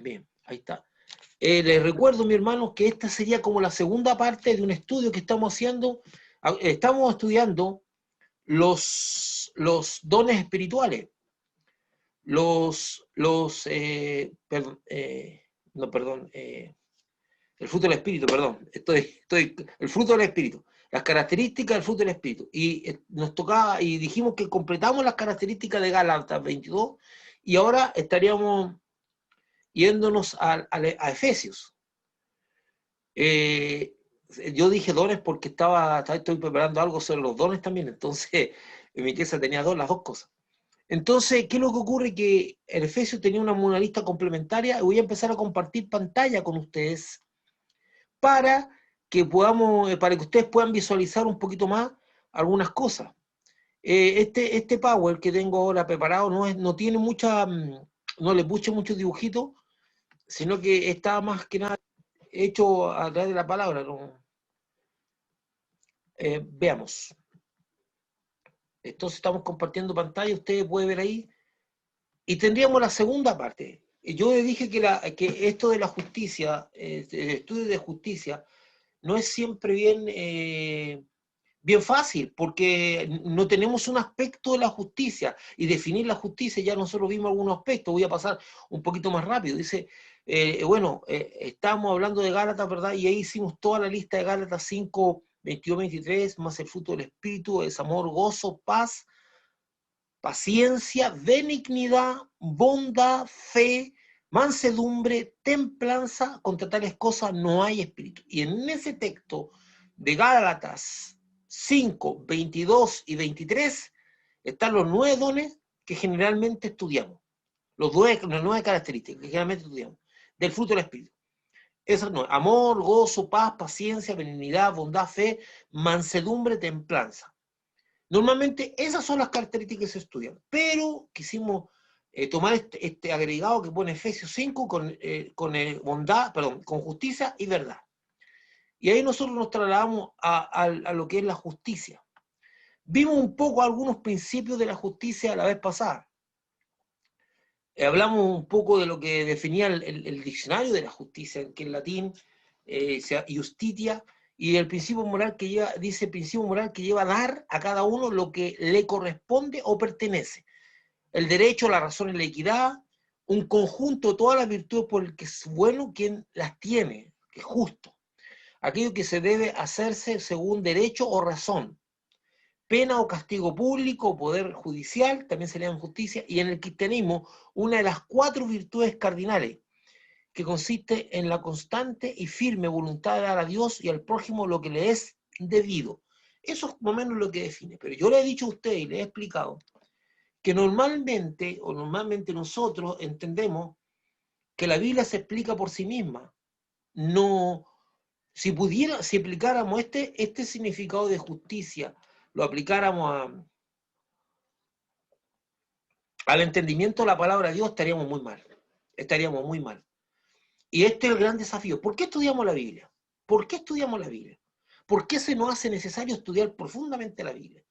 Bien, ahí está. Les recuerdo, mi hermano, que esta sería como la segunda parte de un estudio que estamos haciendo. Estamos estudiando los dones espirituales, el fruto del espíritu, perdón, el fruto del espíritu, las características del fruto del espíritu. Y nos tocaba, y dijimos que completamos las características de Gálatas 22, y ahora estaríamos yéndonos a Efesios. Yo dije dones porque estoy preparando algo sobre los dones también, entonces en mi pieza tenía las dos cosas. Entonces, ¿qué es lo que ocurre? Que el Efesios tenía una lista complementaria, y voy a empezar a compartir pantalla con ustedes para que ustedes puedan visualizar un poquito más algunas cosas. Este Power que tengo ahora preparado no tiene no le puse muchos dibujitos, sino que está más que nada hecho a través de la palabra, ¿no? Veamos. Entonces estamos compartiendo pantalla, ustedes pueden ver ahí. Y tendríamos la segunda parte. Yo les dije que esto de la justicia, el estudio de justicia, no es siempre bien fácil, porque no tenemos un aspecto de la justicia, y definir la justicia, ya nosotros vimos algunos aspectos, voy a pasar un poquito más rápido. Dice, estábamos hablando de Gálatas, ¿verdad? Y ahí hicimos toda la lista de Gálatas 5, 22, 23, más el fruto del Espíritu, es amor, gozo, paz, paciencia, benignidad, bondad, fe, mansedumbre, templanza. Contra tales cosas no hay espíritu. Y en ese texto de Gálatas 5, 22 y 23 están los 9 dones que generalmente estudiamos, las 9 características que generalmente estudiamos del fruto del espíritu. Esas no: amor, gozo, paz, paciencia, benignidad, bondad, fe, mansedumbre, templanza. Normalmente esas son las características que se estudian, pero quisimos tomar este agregado que pone Efesios 5 con bondad, perdón, con justicia y verdad. Y ahí nosotros nos trasladamos a lo que es la justicia. Vimos un poco algunos principios de la justicia la vez pasada. Hablamos un poco de lo que definía el diccionario de la justicia, que en latín sea justitia, y el principio moral que lleva, dice principio moral que lleva a dar a cada uno lo que le corresponde o pertenece. El derecho, la razón y la equidad, un conjunto de todas las virtudes por el que es bueno quien las tiene, que es justo. Aquello que se debe hacerse según derecho o razón. Pena o castigo público o poder judicial, también se le llama justicia. Y en el cristianismo, una de las 4 virtudes cardinales, que consiste en la constante y firme voluntad de dar a Dios y al prójimo lo que le es debido. Eso es más o menos lo que define. Pero yo le he dicho a usted y le he explicado que normalmente nosotros entendemos que la Biblia se explica por sí misma. No, si aplicáramos este significado de justicia, lo aplicáramos al entendimiento de la palabra de Dios, estaríamos muy mal. Estaríamos muy mal. Y este es el gran desafío. ¿Por qué estudiamos la Biblia? ¿Por qué estudiamos la Biblia? ¿Por qué se nos hace necesario estudiar profundamente la Biblia?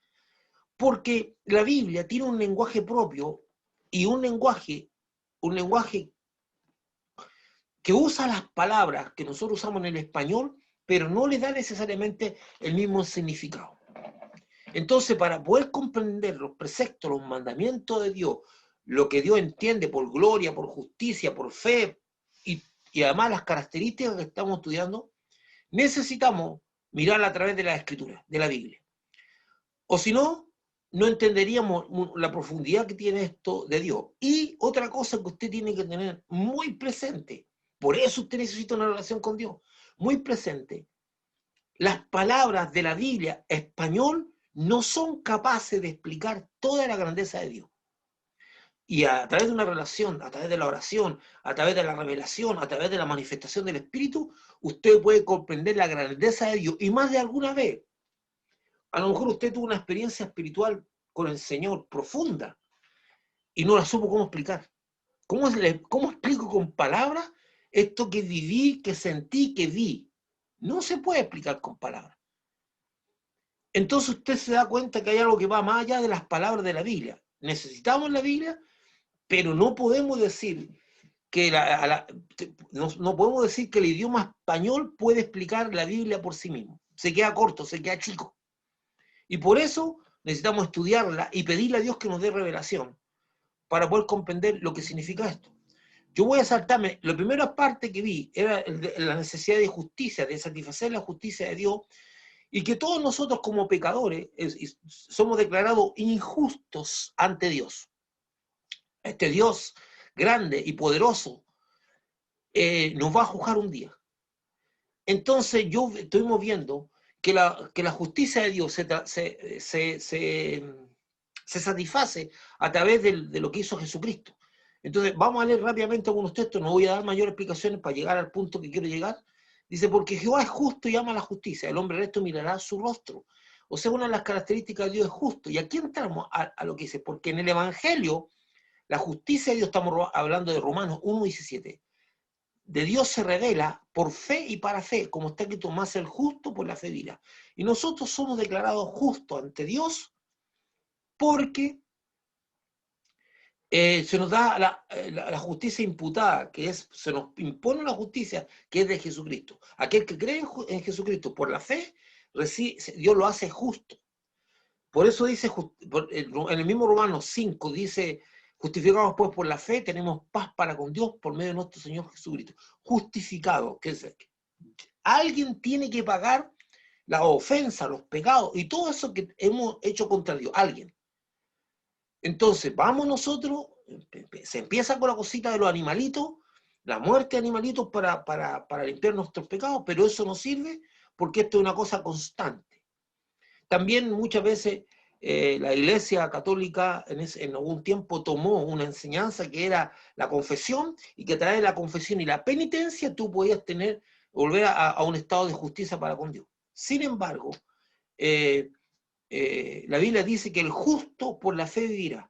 Porque la Biblia tiene un lenguaje propio, y un lenguaje que usa las palabras que nosotros usamos en el español, pero no le da necesariamente el mismo significado. Entonces, para poder comprender los preceptos, los mandamientos de Dios, lo que Dios entiende por gloria, por justicia, por fe, y además las características que estamos estudiando, necesitamos mirar a través de la Escritura, de la Biblia. O si no, no entenderíamos la profundidad que tiene esto de Dios. Y otra cosa que usted tiene que tener muy presente, por eso usted necesita una relación con Dios, muy presente: las palabras de la Biblia español no son capaces de explicar toda la grandeza de Dios. Y a través de una relación, a través de la oración, a través de la revelación, a través de la manifestación del Espíritu, usted puede comprender la grandeza de Dios. Y más de alguna vez, a lo mejor usted tuvo una experiencia espiritual con el Señor profunda y no la supo cómo explicar. ¿Cómo explico con palabras esto que viví, que sentí, que vi? No se puede explicar con palabras. Entonces usted se da cuenta que hay algo que va más allá de las palabras de la Biblia. Necesitamos la Biblia, pero no podemos decir que no podemos decir que el idioma español puede explicar la Biblia por sí mismo. Se queda corto, se queda chico. Y por eso necesitamos estudiarla y pedirle a Dios que nos dé revelación para poder comprender lo que significa esto. Yo voy a saltarme, la primera parte que vi era la necesidad de justicia, de satisfacer la justicia de Dios, y que todos nosotros como pecadores somos declarados injustos ante Dios. Este Dios grande y poderoso nos va a juzgar un día. Entonces estuvimos viendo que la justicia de Dios se satisface a través de lo que hizo Jesucristo. Entonces, vamos a leer rápidamente algunos textos, no voy a dar mayores explicaciones para llegar al punto que quiero llegar. Dice, porque Jehová es justo y ama la justicia, el hombre recto mirará su rostro. O sea, una de las características de Dios es justo. Y aquí entramos a lo que dice, porque en el Evangelio, la justicia de Dios, estamos hablando de Romanos 1:17, de Dios se revela por fe y para fe, como está escrito, más el justo por la fe vivirá. Y nosotros somos declarados justos ante Dios porque se nos da la justicia imputada, se nos impone la justicia que es de Jesucristo. Aquel que cree en Jesucristo por la fe, Dios lo hace justo. Por eso dice, en el mismo Romanos 5, dice, justificados pues por la fe, tenemos paz para con Dios por medio de nuestro Señor Jesucristo. Justificado, que es alguien tiene que pagar la ofensa, los pecados y todo eso que hemos hecho contra Dios, alguien. Entonces, vamos nosotros, se empieza con la cosita de los animalitos, la muerte de animalitos para limpiar nuestros pecados, pero eso no sirve porque esto es una cosa constante. También muchas veces la Iglesia Católica en algún tiempo tomó una enseñanza que era la confesión, y que a través de la confesión y la penitencia tú podías volver a un estado de justicia para con Dios. Sin embargo, la Biblia dice que el justo por la fe vivirá.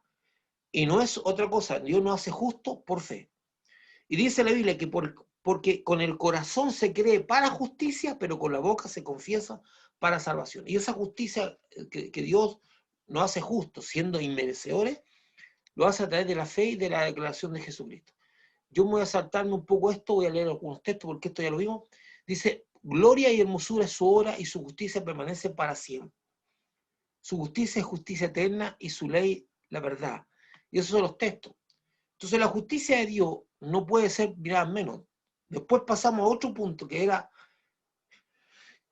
Y no es otra cosa, Dios no hace justo por fe. Y dice la Biblia que porque con el corazón se cree para justicia, pero con la boca se confiesa para salvación. Y esa justicia que Dios nos hace justos, siendo inmerecedores, lo hace a través de la fe y de la declaración de Jesucristo. Yo me voy a saltarme un poco esto, voy a leer algunos textos porque esto ya lo vimos. Dice, gloria y hermosura es su obra y su justicia permanece para siempre. Su justicia es justicia eterna y su ley la verdad. Y esos son los textos. Entonces la justicia de Dios no puede ser mirada menos. Después pasamos a otro punto que era,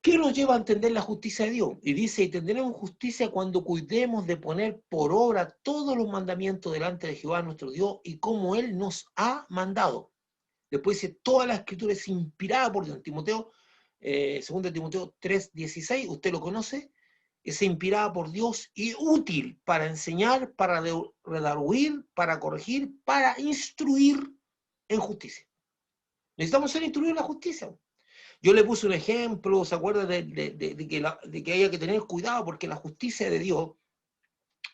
¿qué nos lleva a entender la justicia de Dios? Y dice, y tendremos justicia cuando cuidemos de poner por obra todos los mandamientos delante de Jehová nuestro Dios y como Él nos ha mandado. Después dice, toda la escritura es inspirada por Dios. Timoteo, 2 Timoteo 3:16, usted lo conoce, es inspirada por Dios y útil para enseñar, para redarguir, para corregir, para instruir en justicia. Necesitamos ser instruidos en la justicia. Yo le puse un ejemplo, ¿se acuerda de que haya que tener cuidado porque la justicia de Dios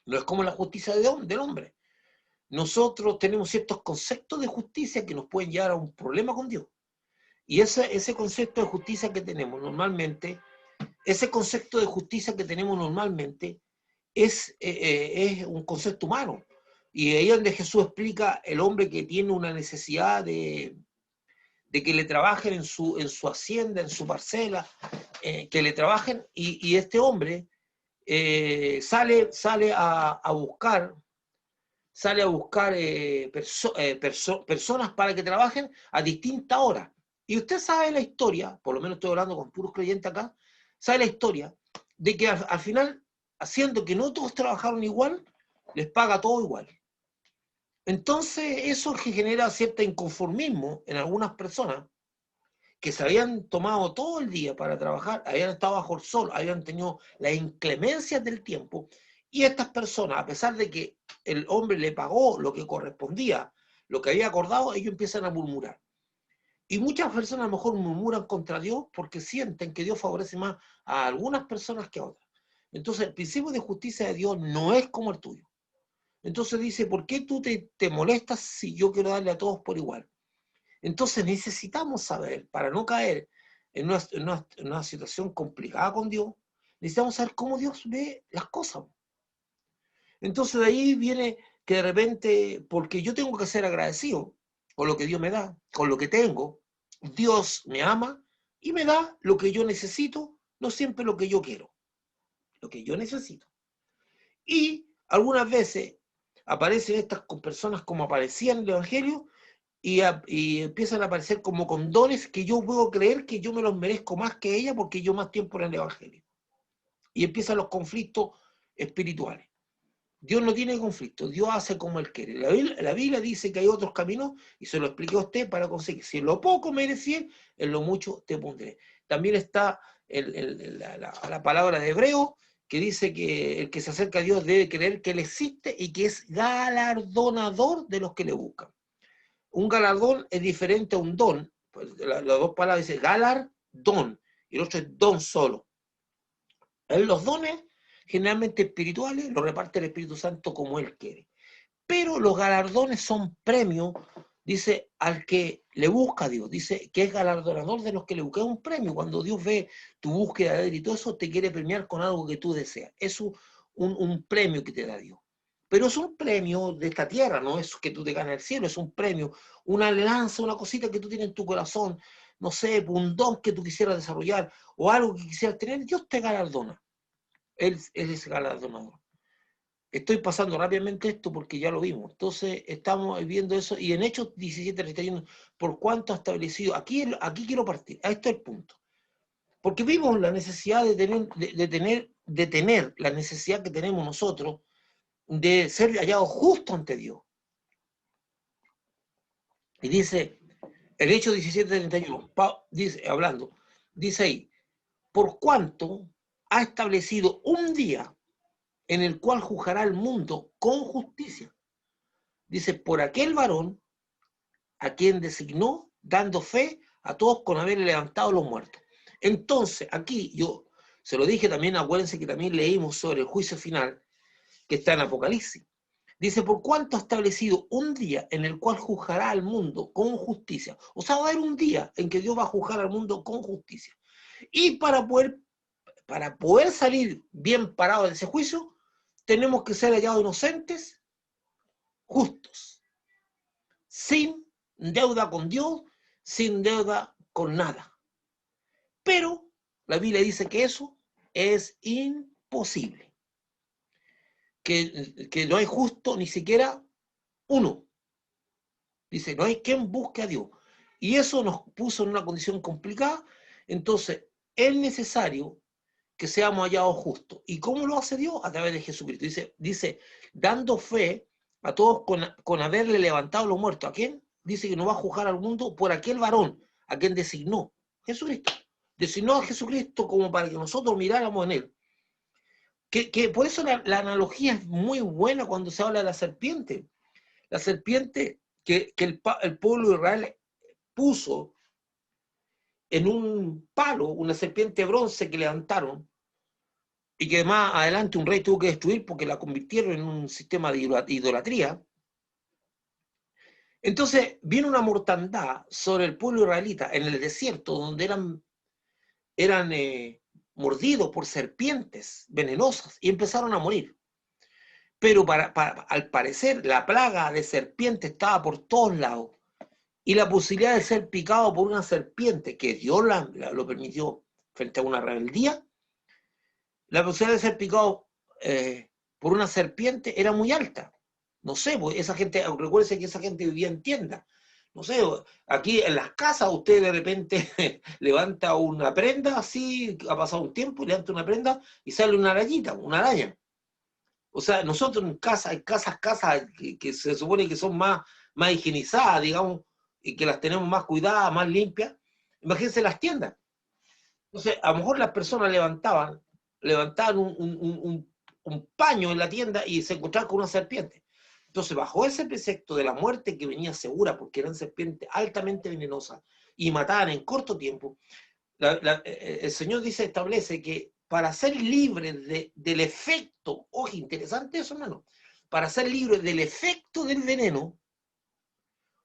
no es como la justicia del hombre? Nosotros tenemos ciertos conceptos de justicia que nos pueden llevar a un problema con Dios. Y ese concepto de justicia que tenemos normalmente, es un concepto humano. Y ahí es donde Jesús explica el hombre que tiene una necesidad de que le trabajen en su hacienda, en su parcela, que le trabajen, y este hombre sale a buscar personas para que trabajen a distintas horas. Y usted sabe la historia, por lo menos estoy hablando con puros creyentes acá, sabe la historia de que al final, haciendo que no todos trabajaron igual, les paga todo igual. Entonces eso genera cierto inconformismo en algunas personas que se habían tomado todo el día para trabajar, habían estado bajo el sol, habían tenido las inclemencias del tiempo, y estas personas, a pesar de que el hombre le pagó lo que correspondía, lo que había acordado, ellos empiezan a murmurar. Y muchas personas a lo mejor murmuran contra Dios porque sienten que Dios favorece más a algunas personas que a otras. Entonces el principio de justicia de Dios no es como el tuyo. Entonces dice, ¿por qué tú te molestas si yo quiero darle a todos por igual? Entonces necesitamos saber, para no caer en una situación complicada con Dios, necesitamos saber cómo Dios ve las cosas. Entonces de ahí viene que de repente, porque yo tengo que ser agradecido, con lo que Dios me da, con lo que tengo. Dios me ama y me da lo que yo necesito, no siempre lo que yo quiero, lo que yo necesito. Y algunas veces aparecen estas personas como aparecían en el Evangelio y empiezan a aparecer como con dones que yo puedo creer que yo me los merezco más que ella porque yo más tiempo en el Evangelio. Y empiezan los conflictos espirituales. Dios no tiene conflicto, Dios hace como Él quiere. La Biblia dice que hay otros caminos, y se lo expliqué a usted para conseguir. Si en lo poco me eres fiel, en lo mucho te pondré. También está la palabra de Hebreo, que dice que el que se acerca a Dios debe creer que Él existe y que es galardonador de los que le buscan. Un galardón es diferente a un don. Pues las dos palabras dicen galardón, y el otro es don solo. En los dones, generalmente espirituales, los reparte el Espíritu Santo como Él quiere. Pero los galardones son premios, dice, al que le busca a Dios. Dice que es galardonador de los que le buscan. Es un premio. Cuando Dios ve tu búsqueda de Él y todo eso, te quiere premiar con algo que tú deseas. Es un premio que te da Dios. Pero es un premio de esta tierra, no es que tú te ganes el cielo, es un premio, una lanza, una cosita que tú tienes en tu corazón, no sé, un don que tú quisieras desarrollar o algo que quisieras tener, Dios te galardona. Él es galardonador. Estoy pasando rápidamente esto porque ya lo vimos. Entonces, estamos viendo eso. Y en Hechos 17:31, por cuánto ha establecido, aquí quiero partir, a esto es el punto. Porque vimos la necesidad de tener la necesidad que tenemos nosotros de ser hallados justos ante Dios. Y dice, el Hechos 17:31, dice ahí, por cuánto ha establecido un día en el cual juzgará al mundo con justicia. Dice, por aquel varón a quien designó, dando fe a todos con haber levantado los muertos. Entonces, aquí yo se lo dije también, acuérdense que también leímos sobre el juicio final, que está en Apocalipsis. Dice, por cuánto ha establecido un día en el cual juzgará al mundo con justicia. O sea, va a haber un día en que Dios va a juzgar al mundo con justicia. Y para poder salir bien parados de ese juicio, tenemos que ser hallados inocentes, justos, sin deuda con Dios, sin deuda con nada. Pero la Biblia dice que eso es imposible. Que no hay justo ni siquiera uno. Dice, no hay quien busque a Dios. Y eso nos puso en una condición complicada. Entonces, es necesario que seamos hallados justos. ¿Y cómo lo hace Dios? A través de Jesucristo. Dice dando fe a todos con haberle levantado los muertos. ¿A quién? Dice que nos va a juzgar al mundo por aquel varón a quien designó. Jesucristo. Designó a Jesucristo como para que nosotros miráramos en él. Que por eso la analogía es muy buena cuando se habla de la serpiente. La serpiente que el pueblo de Israel puso en un palo, una serpiente de bronce que levantaron, y que más adelante un rey tuvo que destruir porque la convirtieron en un sistema de idolatría. Entonces vino una mortandad sobre el pueblo israelita en el desierto, donde eran mordidos por serpientes venenosas y empezaron a morir. Pero al parecer la plaga de serpientes estaba por todos lados y la posibilidad de ser picado por una serpiente, que Dios lo permitió frente a una rebeldía, la posibilidad de ser picado por una serpiente era muy alta. No sé, pues esa gente, recuérdense que esa gente vivía en tiendas. No sé, aquí en las casas usted de repente levanta una prenda, así, ha pasado un tiempo, levanta una prenda y sale una arañita, una araña. O sea, nosotros en casa, hay casas que se supone que son más higienizadas, digamos, y que las tenemos más cuidadas, más limpias. Imagínense las tiendas. Entonces, a lo mejor las personas levantaban un paño en la tienda y se encontraban con una serpiente. Entonces, bajo ese precepto de la muerte que venía segura, porque eran serpientes altamente venenosas y mataban en corto tiempo, el Señor establece que para ser libre del efecto, ojo, interesante eso, hermano, para ser libre del efecto del veneno,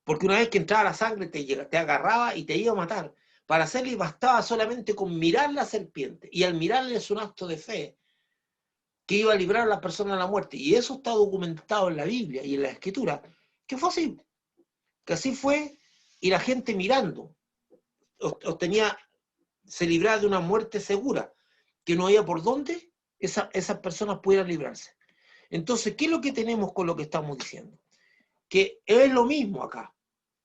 porque una vez que entraba la sangre te agarraba y te iba a matar. Para hacerle bastaba solamente con mirar la serpiente, y al mirarle es un acto de fe que iba a librar a la persona de la muerte. Y eso está documentado en la Biblia y en la Escritura, que fue así. que así fue, y la gente mirando, se libraba de una muerte segura, que no había por dónde esas personas pudieran librarse. Entonces, ¿qué es lo que tenemos con lo que estamos diciendo? Que es lo mismo acá.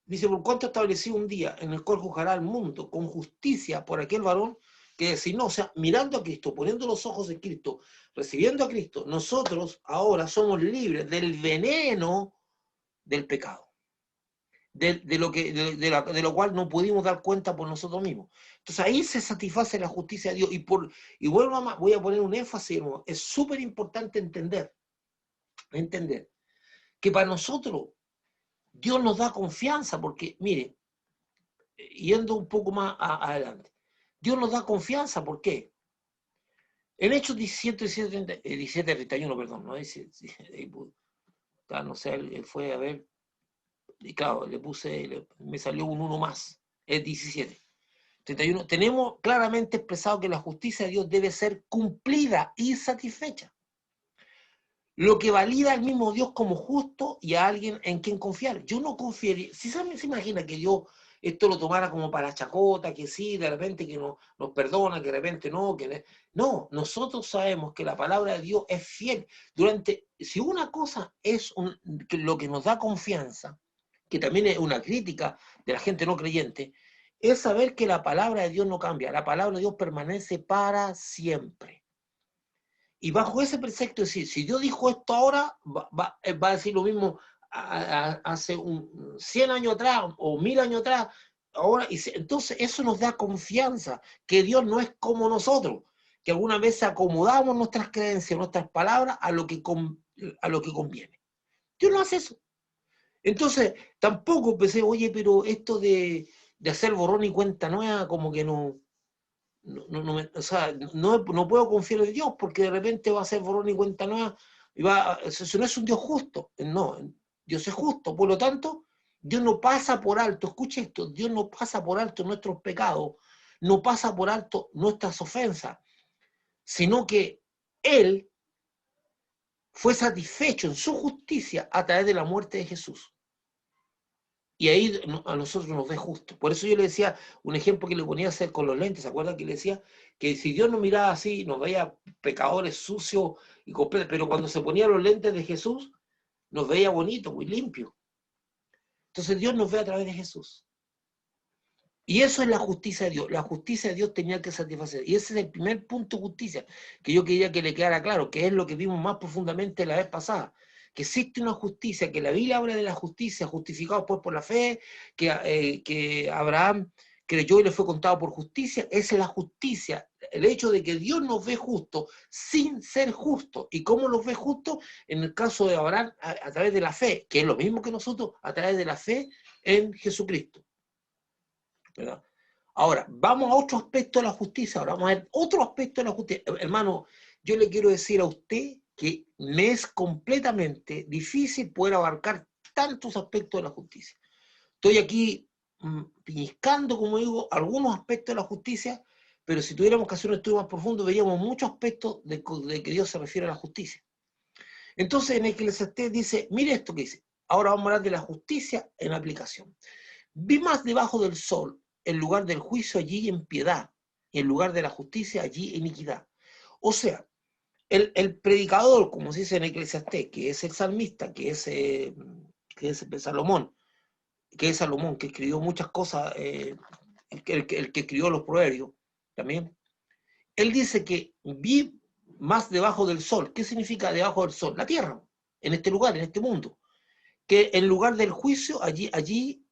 Dice, por cuanto establecí un día en el cual juzgará al mundo con justicia por aquel varón que decir, no, o sea, mirando a Cristo, poniendo los ojos en Cristo, recibiendo a Cristo, nosotros ahora somos libres del veneno del pecado. De lo cual no pudimos dar cuenta por nosotros mismos. Entonces ahí se satisface la justicia de Dios. Y vuelvo a, voy a poner un énfasis, hermano. Es súper importante entender que para nosotros Dios nos da confianza, porque, mire, yendo un poco más adelante, Dios nos da confianza, ¿por qué? En Hechos 17:31, perdón, no sé, él fue a ver, y claro, me salió un 1 más, es 17:31. Tenemos claramente expresado que la justicia de Dios debe ser cumplida y satisfecha. Lo que valida al mismo Dios como justo y a alguien en quien confiar. Yo no confiaría, si se imagina que Dios esto lo tomara como para chacota, que sí, de repente que nos perdona, que de repente no, no, nosotros sabemos que la palabra de Dios es fiel. Si una cosa es lo que nos da confianza, que también es una crítica de la gente no creyente, es saber que la palabra de Dios no cambia, la palabra de Dios permanece para siempre. Y bajo ese precepto, es decir, si Dios dijo esto ahora, va a decir lo mismo hace 100 años atrás o 1000 años atrás. Ahora, entonces eso nos da confianza, que Dios no es como nosotros, que alguna vez acomodamos nuestras creencias, nuestras palabras a lo que conviene. Dios no hace eso. Entonces, tampoco pensé, oye, pero esto de hacer borrón y cuenta nueva, como que no puedo confiar en Dios, porque de repente va a ser borrón y cuenta nueva, eso no es un Dios justo, no, Dios es justo, por lo tanto, Dios no pasa por alto, escuche esto, Dios no pasa por alto nuestros pecados, no pasa por alto nuestras ofensas, sino que Él fue satisfecho en su justicia a través de la muerte de Jesús. Y ahí a nosotros nos ve justo. Por eso yo le decía, un ejemplo que le ponía a hacer con los lentes, ¿se acuerdan que le decía? Que si Dios nos miraba así, nos veía pecadores, sucios y completos, pero cuando se ponía los lentes de Jesús, nos veía bonito, muy limpio. Entonces Dios nos ve a través de Jesús. Y eso es la justicia de Dios. La justicia de Dios tenía que satisfacer. Y ese es el primer punto de justicia que yo quería que le quedara claro, que es lo que vimos más profundamente la vez pasada. Que existe una justicia, que la Biblia habla de la justicia, justificado pues por la fe, que Abraham creyó y le fue contado por justicia. Esa es la justicia, el hecho de que Dios nos ve justo sin ser justo. ¿Y cómo nos ve justo? En el caso de Abraham, a través de la fe, que es lo mismo que nosotros, a través de la fe en Jesucristo, ¿verdad? Ahora, vamos a otro aspecto de la justicia. Ahora vamos a ver otro aspecto de la justicia. Hermano, yo le quiero decir a usted que me es completamente difícil poder abarcar tantos aspectos de la justicia. Estoy aquí piñiscando, como digo, algunos aspectos de la justicia, pero si tuviéramos que hacer un estudio más profundo, veríamos muchos aspectos de que Dios se refiere a la justicia. Entonces, en Eclesiastés dice, mire esto que dice, ahora vamos a hablar de la justicia en aplicación. Vi más debajo del sol, en lugar del juicio allí en piedad, y en lugar de la justicia allí iniquidad. O sea, el predicador, como se dice en Eclesiastés, que es el salmista, que es Salomón, que escribió muchas cosas, el que escribió los proverbios también, él dice que vi más debajo del sol. ¿Qué significa debajo del sol? La tierra, en este lugar, en este mundo. Que en lugar del juicio, allí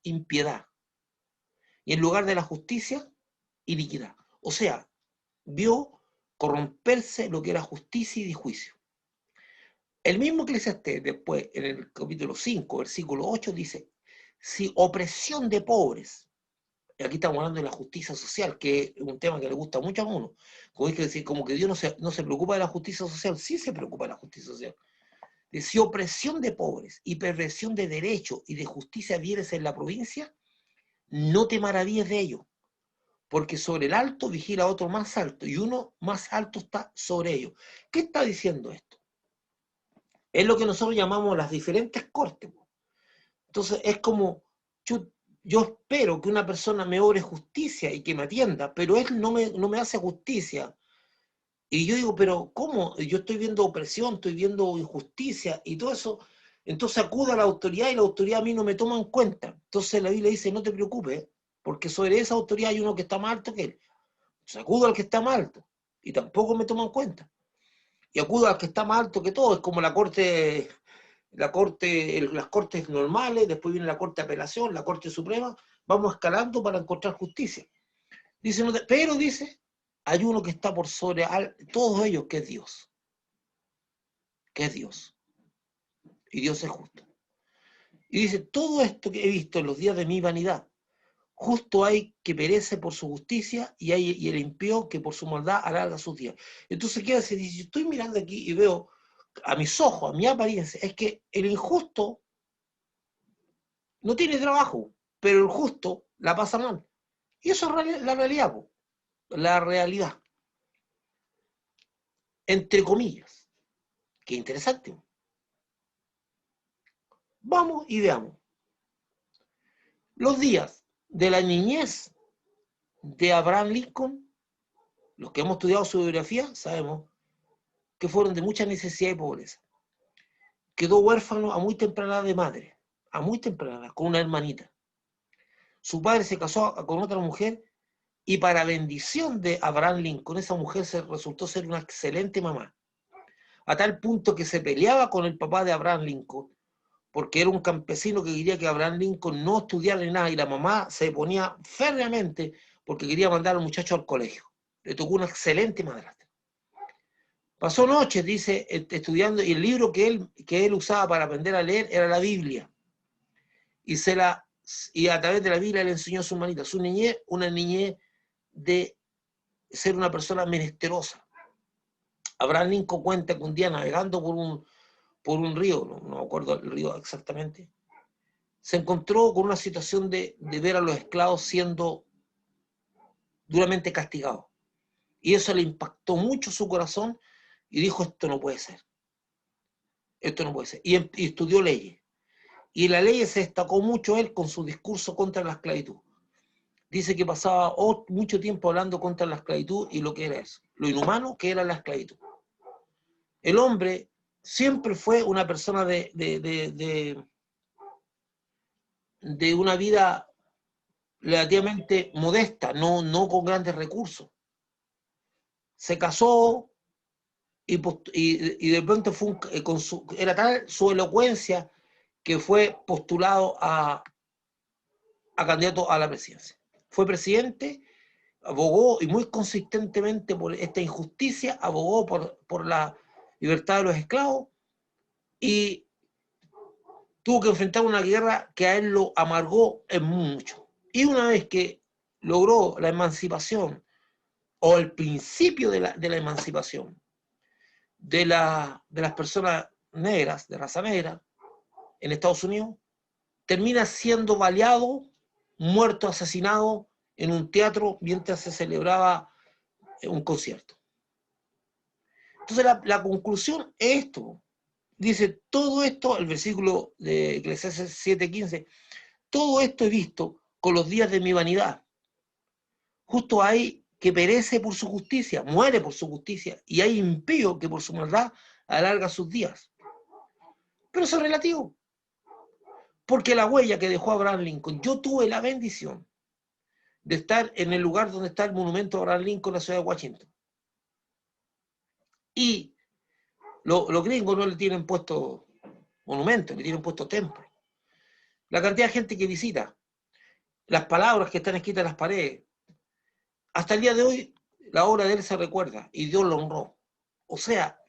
impiedad. Y en lugar de la justicia, iniquidad. O sea, vio corromperse lo que era justicia y juicio. El mismo Eclesiastés, después, en el capítulo 5, versículo 8, dice, si opresión de pobres, aquí estamos hablando de la justicia social, que es un tema que le gusta mucho a uno, como es que decir, como que Dios no se preocupa de la justicia social, sí se preocupa de la justicia social. Si opresión de pobres y perversión de derecho y de justicia vieres en la provincia, no te maravilles de ello, porque sobre el alto vigila otro más alto, y uno más alto está sobre ellos. ¿Qué está diciendo esto? Es lo que nosotros llamamos las diferentes cortes. Entonces es como, yo espero que una persona me obre justicia y que me atienda, pero él no me hace justicia. Y yo digo, pero ¿cómo? Yo estoy viendo opresión, estoy viendo injusticia y todo eso. Entonces acudo a la autoridad y la autoridad a mí no me toma en cuenta. Entonces la Biblia dice, no te preocupes, porque sobre esa autoridad hay uno que está más alto que él. Entonces acudo al que está más alto y tampoco me toma en cuenta. Y acudo al que está más alto que todo. Es como las cortes normales, después viene la Corte de Apelación, la Corte Suprema. Vamos escalando para encontrar justicia. Dice, pero dice, hay uno que está por sobre todos ellos, que es Dios. Que es Dios. Y Dios es justo. Y dice, todo esto que he visto en los días de mi vanidad, justo hay que perece por su justicia y el impío que por su maldad alarga sus días. Entonces, ¿qué hace? Dice, estoy mirando aquí y veo a mis ojos, a mi apariencia, es que el injusto no tiene trabajo, pero el justo la pasa mal. Y eso es la realidad, la realidad. Entre comillas. Qué interesante. Vamos y veamos. Los días de la niñez de Abraham Lincoln, los que hemos estudiado su biografía, sabemos que fueron de mucha necesidad y pobreza. Quedó huérfano a muy temprana edad de madre, a muy temprana edad, con una hermanita. Su padre se casó con otra mujer y para bendición de Abraham Lincoln, esa mujer resultó ser una excelente mamá, a tal punto que se peleaba con el papá de Abraham Lincoln, porque era un campesino que quería que Abraham Lincoln no estudiara ni nada, y la mamá se ponía férreamente porque quería mandar al muchacho al colegio. Le tocó una excelente madrastra. Pasó noches, dice, estudiando, y el libro que él usaba para aprender a leer era la Biblia. Y a través de la Biblia le enseñó a su hermanita. Su niñez, una niñez de ser una persona menesterosa. Abraham Lincoln cuenta que un día navegando por un río, no me acuerdo el río exactamente, se encontró con una situación de ver a los esclavos siendo duramente castigados. Y eso le impactó mucho su corazón y dijo, esto no puede ser. Esto no puede ser. Y estudió leyes. Y en la ley se destacó mucho él con su discurso contra la esclavitud. Dice que pasaba mucho tiempo hablando contra la esclavitud y lo que era eso, lo inhumano que era la esclavitud. El hombre siempre fue una persona de una vida relativamente modesta, no con grandes recursos. Se casó y de pronto era tal su elocuencia que fue postulado a candidato a la presidencia. Fue presidente, abogó y muy consistentemente por esta injusticia, abogó por la libertad de los esclavos y tuvo que enfrentar una guerra que a él lo amargó en mucho. Y una vez que logró la emancipación o el principio de la emancipación de las personas negras, de raza negra, en Estados Unidos, termina siendo baleado, muerto, asesinado en un teatro mientras se celebraba un concierto. Entonces la conclusión es esto. Dice, todo esto, el versículo de Eclesiastes 7:15, todo esto he visto con los días de mi vanidad. Justo hay que perece por su justicia, muere por su justicia, y hay impío que por su maldad alarga sus días. Pero eso es relativo. Porque la huella que dejó Abraham Lincoln, yo tuve la bendición de estar en el lugar donde está el monumento a Abraham Lincoln en la ciudad de Washington. Y los gringos no le tienen puesto monumentos, le tienen puesto templos. La cantidad de gente que visita, las palabras que están escritas en las paredes. Hasta el día de hoy, la obra de él se recuerda y Dios lo honró. O sea,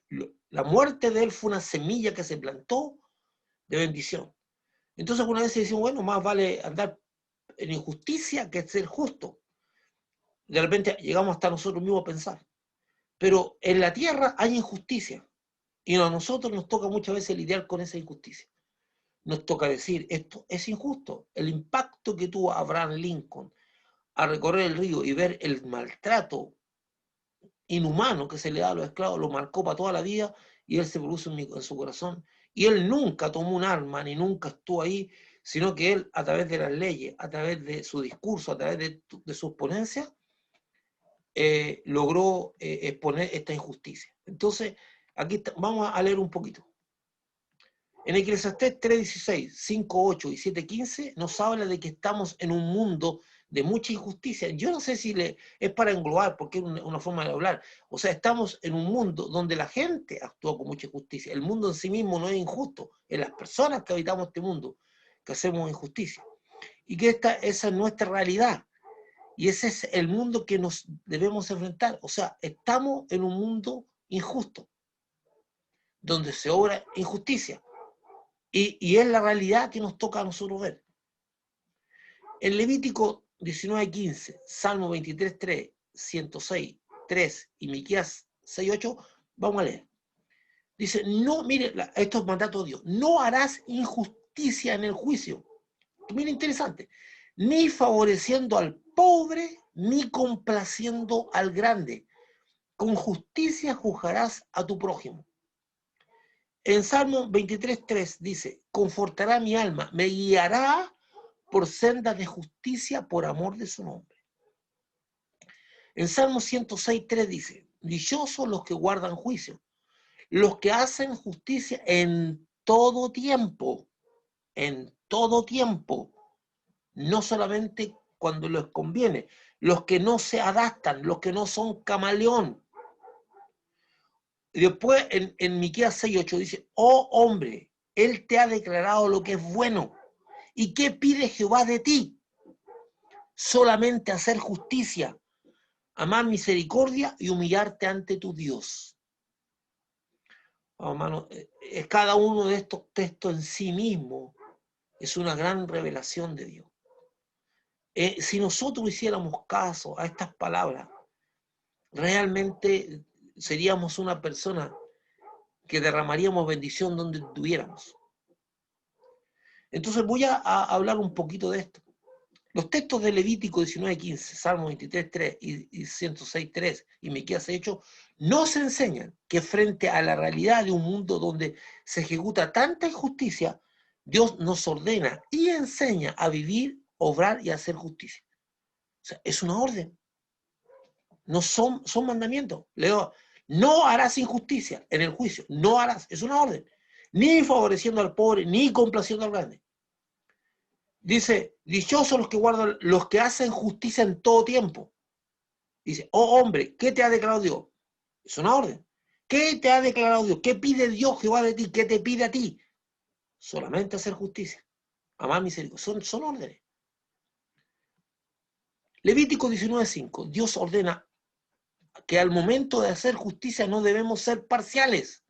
la muerte de él fue una semilla que se plantó de bendición. Entonces, alguna vez se dice, bueno, más vale andar en injusticia que ser justo. De repente llegamos hasta nosotros mismos a pensar. Pero en la tierra hay injusticia. Y a nosotros nos toca muchas veces lidiar con esa injusticia. Nos toca decir, esto es injusto. El impacto que tuvo Abraham Lincoln a recorrer el río y ver el maltrato inhumano que se le da a los esclavos, lo marcó para toda la vida y él se produjo en su corazón. Y él nunca tomó un arma ni nunca estuvo ahí, sino que él, a través de las leyes, a través de su discurso, a través de sus ponencias, logró exponer esta injusticia. Entonces, aquí vamos a leer un poquito. En Eclesiastés 3:16, 5:8 y 7:15 nos habla de que estamos en un mundo de mucha injusticia. Yo no sé si es para englobar, porque es una forma de hablar. O sea, estamos en un mundo donde la gente actúa con mucha injusticia. El mundo en sí mismo no es injusto, es las personas que habitamos este mundo que hacemos injusticia. Y que esa es nuestra realidad. Y ese es el mundo que nos debemos enfrentar. O sea, estamos en un mundo injusto, donde se obra injusticia. Y es la realidad que nos toca a nosotros ver. En Levítico 19:15, Salmo 23:3, 106:3 y Miqueas 6:8, vamos a leer. Dice, no, mire, estos mandatos de Dios, no harás injusticia en el juicio. Mira, interesante. Ni favoreciendo al pobre, ni complaciendo al grande. Con justicia juzgarás a tu prójimo. En Salmo 23:3 dice, confortará mi alma, me guiará por sendas de justicia por amor de su nombre. En Salmo 106:3 dice, dichosos los que guardan juicio, los que hacen justicia en todo tiempo, no solamente cuando les conviene, los que no se adaptan, los que no son camaleón. Y después en Miqueas 6:8 dice, oh hombre, él te ha declarado lo que es bueno. ¿Y qué pide Jehová de ti? Solamente hacer justicia, amar misericordia y humillarte ante tu Dios. Oh, hermano, cada uno de estos textos en sí mismo es una gran revelación de Dios. Si nosotros hiciéramos caso a estas palabras, realmente seríamos una persona que derramaríamos bendición donde estuviéramos. Entonces voy a hablar un poquito de esto. Los textos de Levítico 19:15, Salmo 23:3 y 106:3 y Miqueas 6:8 nos enseñan que frente a la realidad de un mundo donde se ejecuta tanta injusticia, Dios nos ordena y enseña a vivir, obrar y hacer justicia. O sea, es una orden. No son mandamientos. Leo, no harás injusticia en el juicio. No harás. Es una orden. Ni favoreciendo al pobre, ni complaciendo al grande. Dice, dichosos los que guardan, los que hacen justicia en todo tiempo. Dice, oh hombre, ¿qué te ha declarado Dios? Es una orden. ¿Qué te ha declarado Dios? ¿Qué pide Dios Jehová de ti? ¿Qué te pide a ti? Solamente hacer justicia. Amar misericordia. Son órdenes. Levítico 19:5. Dios ordena que al momento de hacer justicia no debemos ser parciales.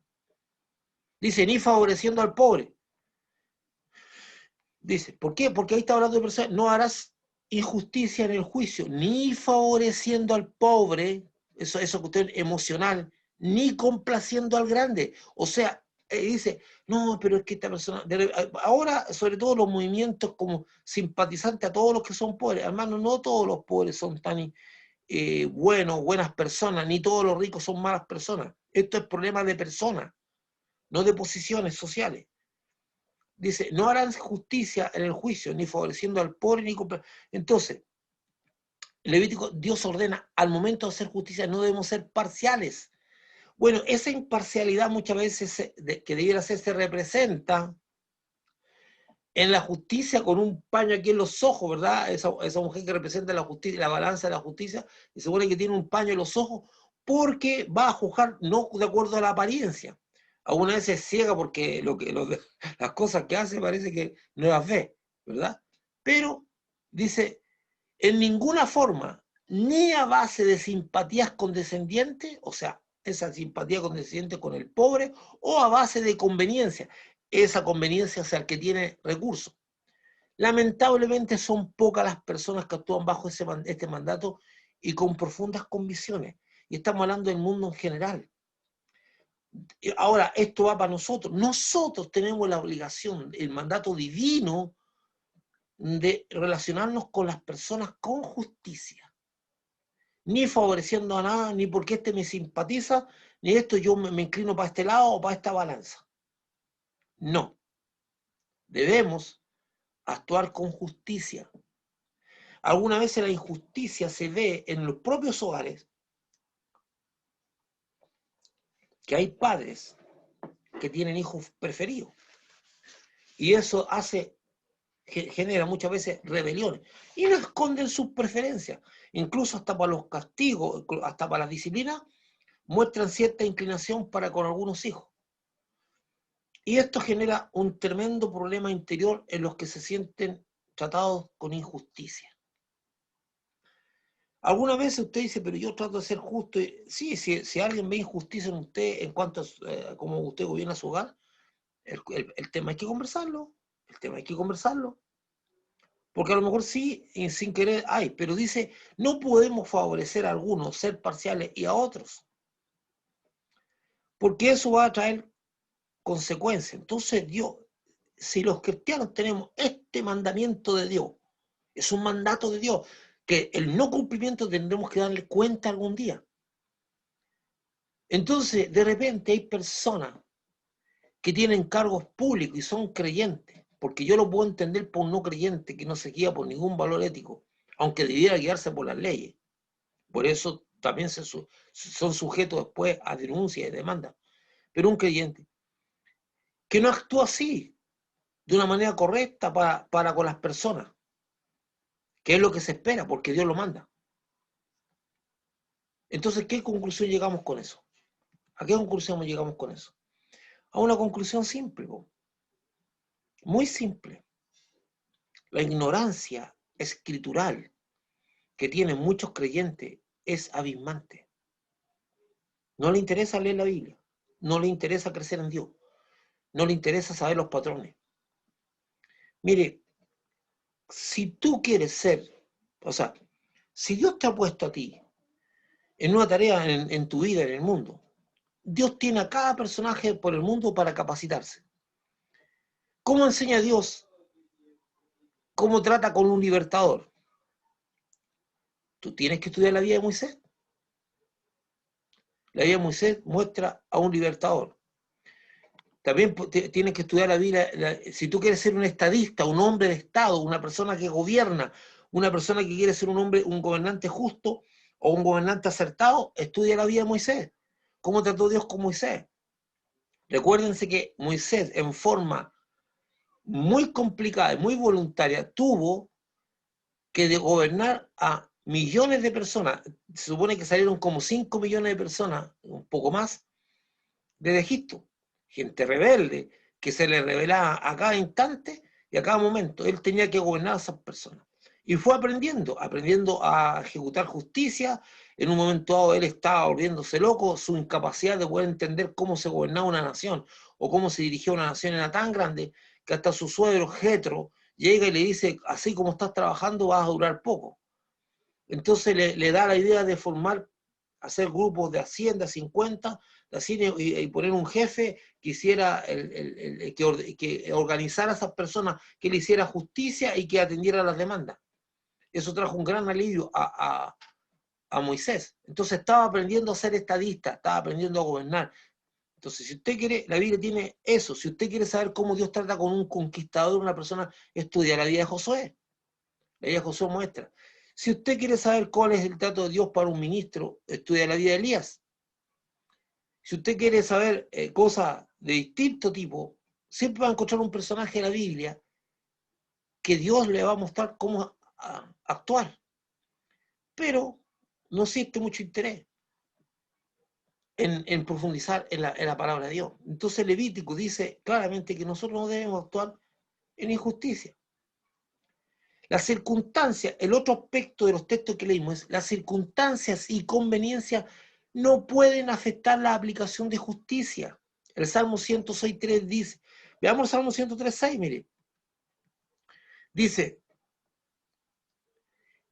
Dice, ni favoreciendo al pobre. Dice, ¿por qué? Porque ahí está hablando de personas, no harás injusticia en el juicio, ni favoreciendo al pobre, eso cuestión emocional, ni complaciendo al grande. O sea, dice, no, pero es que esta persona, ahora sobre todo los movimientos como simpatizantes a todos los que son pobres, hermano, no todos los pobres son tan buenas personas, ni todos los ricos son malas personas. Esto es problema de personas, no de posiciones sociales. Dice, no harán justicia en el juicio, ni favoreciendo al pobre, ni entonces, Levítico, Dios ordena, al momento de hacer justicia no debemos ser parciales. Bueno, esa imparcialidad muchas veces que debiera ser se representa en la justicia con un paño aquí en los ojos, ¿verdad? Esa mujer que representa la justicia, la balanza de la justicia, y se supone que tiene un paño en los ojos porque va a juzgar no de acuerdo a la apariencia. Algunas veces es ciega porque las cosas que hace parece que no las ve, ¿verdad? Pero dice, en ninguna forma, ni a base de simpatías condescendientes, o sea, esa simpatía condescendiente con el pobre, o a base de conveniencia, esa conveniencia hacia el que tiene recursos. Lamentablemente son pocas las personas que actúan bajo este mandato y con profundas convicciones. Y estamos hablando del mundo en general. Ahora, esto va para nosotros. Nosotros tenemos la obligación, el mandato divino, de relacionarnos con las personas con justicia. Ni favoreciendo a nada, ni porque este me simpatiza, ni esto yo me inclino para este lado o para esta balanza. No. Debemos actuar con justicia. Algunas veces la injusticia se ve en los propios hogares, que hay padres que tienen hijos preferidos. Y eso genera muchas veces rebeliones. Y no esconden sus preferencias. Incluso hasta para los castigos, hasta para las disciplinas, muestran cierta inclinación para con algunos hijos. Y esto genera un tremendo problema interior en los que se sienten tratados con injusticia. Algunas veces usted dice, pero yo trato de ser justo. Sí, si alguien ve injusticia en usted en cuanto a cómo usted gobierna su hogar, el tema hay que conversarlo. El tema hay que conversarlo. Porque a lo mejor sí, sin querer hay, pero dice, no podemos favorecer a algunos, ser parciales y a otros. Porque eso va a traer consecuencias. Entonces Dios, si los cristianos tenemos este mandamiento de Dios, es un mandato de Dios, que el no cumplimiento tendremos que darle cuenta algún día. Entonces, de repente hay personas que tienen cargos públicos y son creyentes, porque yo lo puedo entender por un no creyente que no se guía por ningún valor ético, aunque debiera guiarse por las leyes. Por eso también son sujetos después a denuncias y demandas. Pero un creyente que no actúa así, de una manera correcta para con las personas, que es lo que se espera, porque Dios lo manda. Entonces, ¿qué conclusión llegamos con eso? ¿A qué conclusión llegamos con eso? A una conclusión simple, muy simple. La ignorancia escritural que tienen muchos creyentes es abismante. No le interesa leer la Biblia, no le interesa crecer en Dios, no le interesa saber los patrones. Mire, si tú quieres ser, o sea, si Dios te ha puesto a ti en una tarea en tu vida, en el mundo, Dios tiene a cada personaje por el mundo para capacitarse. ¿Cómo enseña Dios? ¿Cómo trata con un libertador? Tú tienes que estudiar la vida de Moisés. La vida de Moisés muestra a un libertador. También tienes que estudiar la vida, si tú quieres ser un estadista, un hombre de Estado, una persona que gobierna, una persona que quiere ser un gobernante justo o un gobernante acertado, estudia la vida de Moisés. ¿Cómo trató Dios con Moisés? Recuérdense que Moisés, en forma muy complicada y muy voluntaria, tuvo que gobernar a millones de personas. Se supone que salieron como 5 millones de personas, un poco más, desde Egipto. Gente rebelde, que se le revelaba a cada instante y a cada momento. Él tenía que gobernar a esas personas. Y fue aprendiendo a ejecutar justicia. En un momento dado él estaba volviéndose loco, su incapacidad de poder entender cómo se gobernaba una nación o cómo se dirigía una nación era tan grande que hasta su suegro Jetro llega y le dice, así como estás trabajando vas a durar poco. Entonces le da la idea de hacer grupos de Hacienda, 50, y poner un jefe que hiciera que organizara a esas personas, que le hiciera justicia y que atendiera las demandas. Eso trajo un gran alivio a Moisés. Entonces estaba aprendiendo a ser estadista, estaba aprendiendo a gobernar. Entonces, si usted quiere, la Biblia tiene eso. Si usted quiere saber cómo Dios trata con un conquistador, una persona, estudia la vida de Josué. La vida de Josué muestra. Si usted quiere saber cuál es el trato de Dios para un ministro, estudia la vida de Elías. Si usted quiere saber cosas de distinto tipo, siempre va a encontrar un personaje de la Biblia que Dios le va a mostrar cómo actuar. Pero no existe mucho interés en profundizar en la palabra de Dios. Entonces Levítico dice claramente que nosotros no debemos actuar en injusticia. Las circunstancias, el otro aspecto de los textos que leímos es las circunstancias y conveniencias no pueden afectar la aplicación de justicia. El Salmo 106.3 dice, veamos el Salmo 103.6, mire. Dice,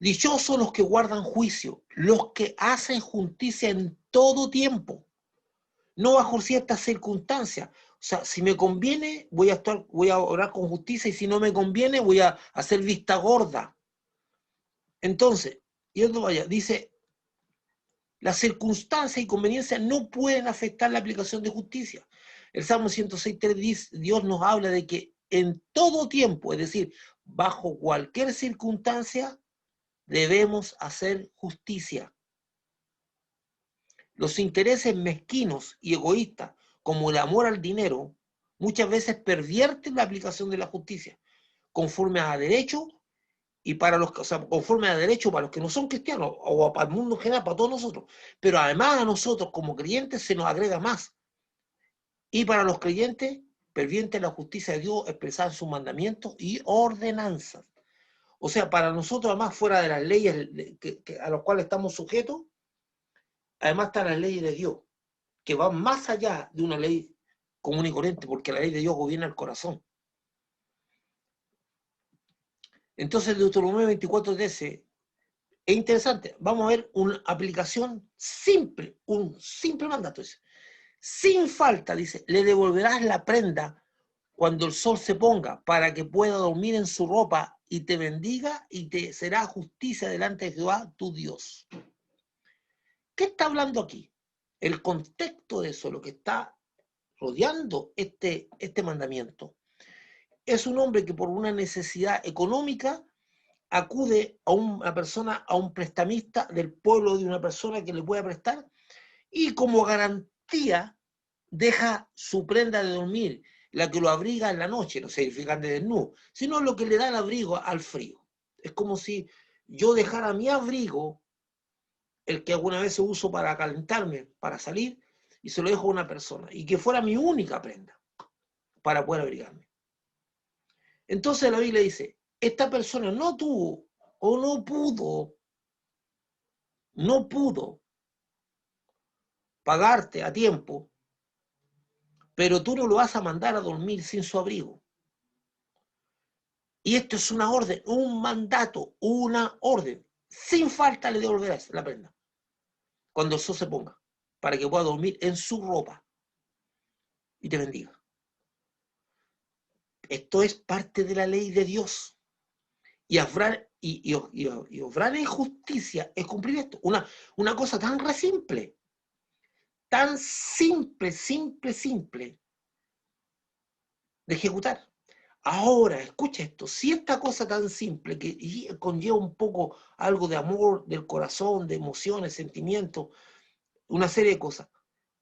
dichosos los que guardan juicio, los que hacen justicia en todo tiempo, no bajo ciertas circunstancias. O sea, si me conviene, voy a orar con justicia, y si no me conviene, voy a hacer vista gorda. Entonces, yendo vaya, dice, las circunstancias y conveniencias no pueden afectar la aplicación de justicia. El Salmo 106.3 dice, Dios nos habla de que en todo tiempo, es decir, bajo cualquier circunstancia, debemos hacer justicia. Los intereses mezquinos y egoístas, como el amor al dinero, muchas veces pervierten la aplicación de la justicia, conforme a derecho y para los, o sea, conforme a derecho para los que no son cristianos, o para el mundo en general, para todos nosotros. Pero además a nosotros como creyentes se nos agrega más. Y para los creyentes, pervierte la justicia de Dios expresada en sus mandamientos y ordenanzas. O sea, para nosotros, además, fuera de las leyes a las cuales estamos sujetos, además están las leyes de Dios, que van más allá de una ley común y corriente, porque la ley de Dios gobierna el corazón. Entonces, Deuteronomio 24:13 es interesante. Vamos a ver una aplicación simple, un simple mandato. Dice, sin falta, dice, le devolverás la prenda cuando el sol se ponga, para que pueda dormir en su ropa y te bendiga y te será justicia delante de Jehová, tu Dios. ¿Qué está hablando aquí? El contexto de eso, lo que está rodeando este mandamiento, es un hombre que por una necesidad económica acude a una persona, a un prestamista del pueblo de una persona que le pueda prestar, y como garantía deja su prenda de dormir, la que lo abriga en la noche, no significa de desnudo, sino lo que le da el abrigo al frío. Es como si yo dejara mi abrigo, el que alguna vez uso para calentarme, para salir, y se lo dejo a una persona, y que fuera mi única prenda para poder abrigarme. Entonces la Biblia dice, esta persona no tuvo o no pudo pagarte a tiempo, pero tú no lo vas a mandar a dormir sin su abrigo. Y esto es una orden, un mandato, una orden. Sin falta le devolverás la prenda cuando el sol se ponga, para que pueda dormir en su ropa y te bendiga. Esto es parte de la ley de Dios. Y obrar en justicia es cumplir esto. Una cosa tan re simple, tan simple de ejecutar. Ahora, escucha esto, si esta cosa tan simple que conlleva un poco algo de amor del corazón, de emociones, sentimientos, una serie de cosas,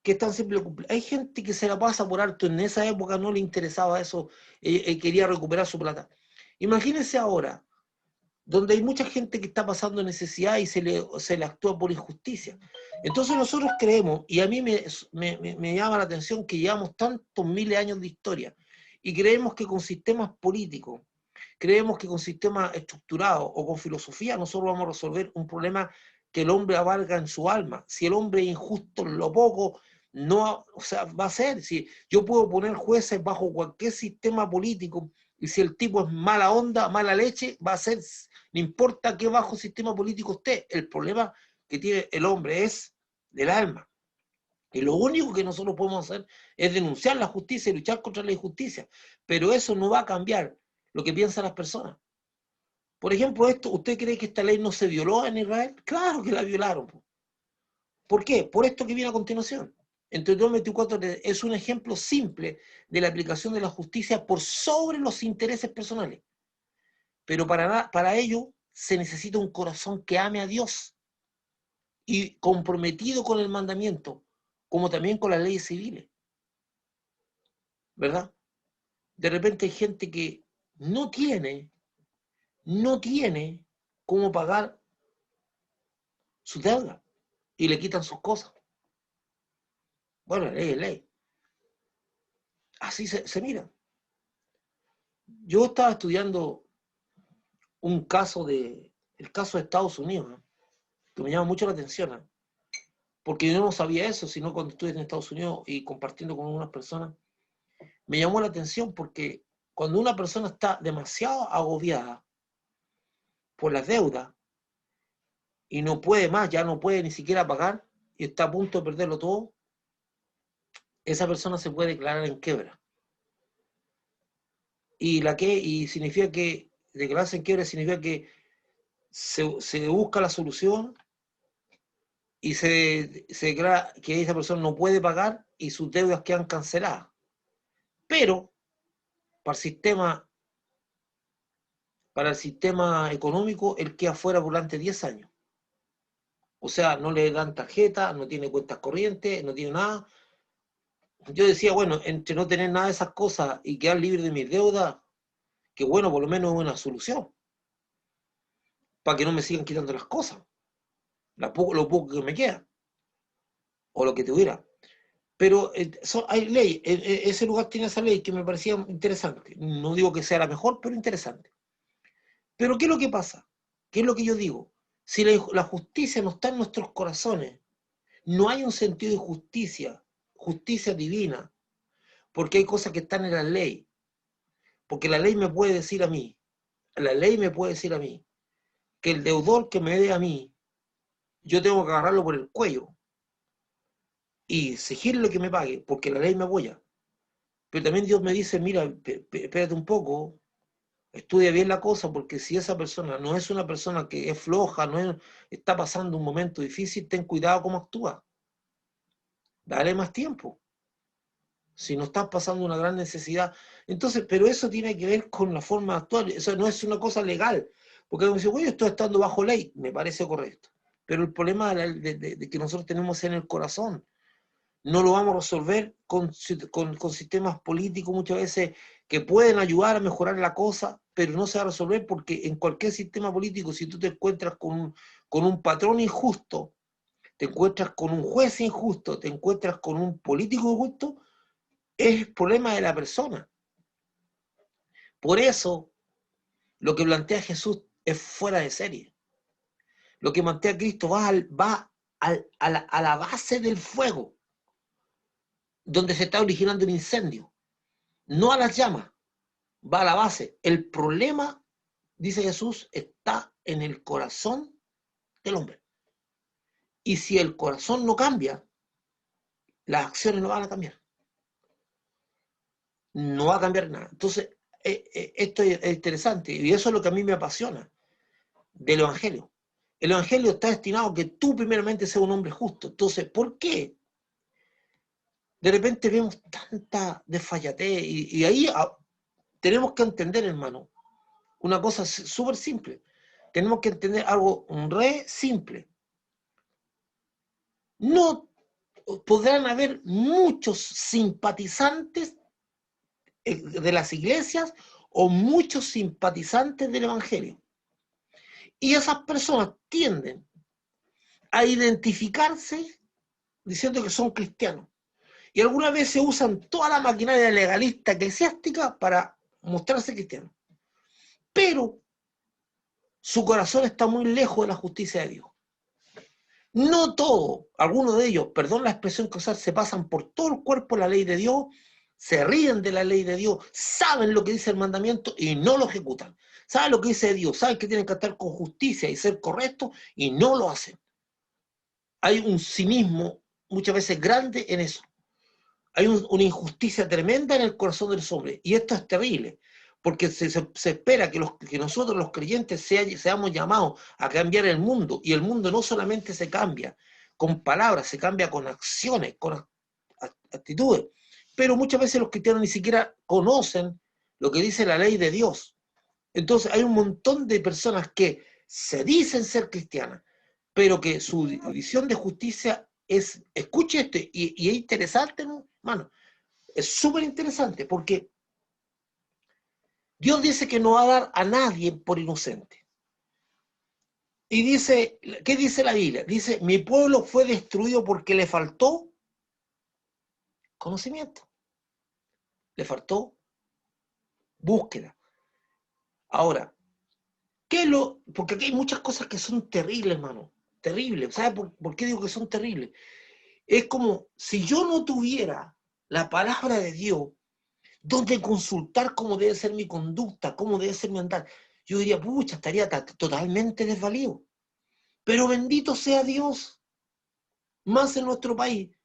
que es tan simple de cumplir. Hay gente que se la pasa por alto, en esa época no le interesaba eso, quería recuperar su plata. Imagínense ahora, donde hay mucha gente que está pasando necesidad y se le actúa por injusticia. Entonces nosotros creemos, y a mí me llama la atención que llevamos tantos miles de años de historia, y creemos que con sistemas políticos, creemos que con sistemas estructurados o con filosofía nosotros vamos a resolver un problema que el hombre abarca en su alma. Si el hombre es injusto en lo poco, no, o sea, va a ser. Si yo puedo poner jueces bajo cualquier sistema político, y si el tipo es mala onda, mala leche, va a ser, no importa qué bajo sistema político esté, el problema que tiene el hombre es del alma. Y lo único que nosotros podemos hacer es denunciar la justicia y luchar contra la injusticia. Pero eso no va a cambiar lo que piensan las personas. Por ejemplo, ¿usted cree que esta ley no se violó en Israel? Claro que la violaron. ¿Por qué? Por esto que viene a continuación. En Deuteronomio 24 es un ejemplo simple de la aplicación de la justicia por sobre los intereses personales. Pero para ello se necesita un corazón que ame a Dios y comprometido con el mandamiento, como también con las leyes civiles. ¿Verdad? De repente hay gente que no tiene cómo pagar su deuda y le quitan sus cosas. Bueno, ley es ley. Así se mira. Yo estaba estudiando el caso de Estados Unidos, que me llama mucho la atención, porque yo no sabía eso, sino cuando estuve en Estados Unidos y compartiendo con unas personas, me llamó la atención porque cuando una persona está demasiado agobiada por las deudas y no puede más, ya no puede ni siquiera pagar y está a punto de perderlo todo, esa persona se puede declarar en quiebra. Y significa que declararse en quiebra significa que se busca la solución y se declara que esa persona no puede pagar y sus deudas quedan canceladas. Pero, para el sistema para el sistema económico, él queda fuera durante 10 años. O sea, no le dan tarjeta, no tiene cuentas corrientes, no tiene nada. Yo decía, bueno, entre no tener nada de esas cosas y quedar libre de mis deudas, que bueno, por lo menos es una solución, para que no me sigan quitando las cosas, lo poco que me queda, o lo que tuviera. Pero hay ley, ese lugar tiene esa ley que me parecía interesante. No digo que sea la mejor, pero interesante. Pero ¿qué es lo que pasa? ¿Qué es lo que yo digo? Si la justicia no está en nuestros corazones, no hay un sentido de justicia, justicia divina, porque hay cosas que están en la ley. Porque la ley me puede decir a mí, la ley me puede decir a mí, que el deudor que me dé a mí, yo tengo que agarrarlo por el cuello y exigirle que me pague, porque la ley me apoya. Pero también Dios me dice, mira, espérate un poco, estudia bien la cosa, porque si esa persona no es una persona que es floja, está pasando un momento difícil, ten cuidado cómo actúa. Dale más tiempo. Si no estás pasando una gran necesidad. Entonces, pero eso tiene que ver con la forma actual. Eso no es una cosa legal. Porque uno dice, bueno, estoy estando bajo ley, me parece correcto. Pero el problema de que nosotros tenemos en el corazón, no lo vamos a resolver con sistemas políticos muchas veces que pueden ayudar a mejorar la cosa, pero no se va a resolver porque en cualquier sistema político, si tú te encuentras con un patrón injusto, te encuentras con un juez injusto, te encuentras con un político injusto, es el problema de la persona. Por eso, lo que plantea Jesús es fuera de serie. Lo que plantea Cristo va a la base del fuego, donde se está originando un incendio, no a las llamas, va a la base. El problema, dice Jesús, está en el corazón del hombre. Y si el corazón no cambia, las acciones no van a cambiar. No va a cambiar nada. Entonces, esto es interesante y eso es lo que a mí me apasiona del Evangelio. El Evangelio está destinado a que tú primeramente seas un hombre justo. Entonces, ¿por qué de repente vemos tanta desfallatez? Y ahí tenemos que entender, hermano, una cosa súper simple. Tenemos que entender algo re simple. No podrán haber muchos simpatizantes de las iglesias o muchos simpatizantes del Evangelio. Y esas personas tienden a identificarse diciendo que son cristianos. Y algunas veces usan toda la maquinaria legalista eclesiástica para mostrarse cristianos. Pero su corazón está muy lejos de la justicia de Dios. No todo, algunos de ellos, perdón la expresión que usar, se pasan por todo el cuerpo la ley de Dios, se ríen de la ley de Dios, saben lo que dice el mandamiento y no lo ejecutan. Saben lo que dice Dios, saben que tienen que estar con justicia y ser correctos y no lo hacen. Hay un cinismo muchas veces grande en eso. Hay una injusticia tremenda en el corazón de los hombres y esto es terrible. Porque se espera que nosotros los creyentes seamos llamados a cambiar el mundo, y el mundo no solamente se cambia con palabras, se cambia con acciones, con actitudes. Pero muchas veces los cristianos ni siquiera conocen lo que dice la ley de Dios. Entonces hay un montón de personas que se dicen ser cristianas, pero que su visión de justicia es, escuche esto, y es interesante, ¿no? Mano, es súper interesante porque Dios dice que no va a dar a nadie por inocente. Y dice, ¿qué dice la Biblia? Dice, mi pueblo fue destruido porque le faltó conocimiento, le faltó búsqueda. Ahora, porque aquí hay muchas cosas que son terribles, hermano, terribles. ¿Sabes por qué digo que son terribles? Es como si yo no tuviera la palabra de Dios, donde consultar cómo debe ser mi conducta, cómo debe ser mi andar, yo diría, pucha, estaría totalmente desvalido. Pero bendito sea Dios, más en nuestro país,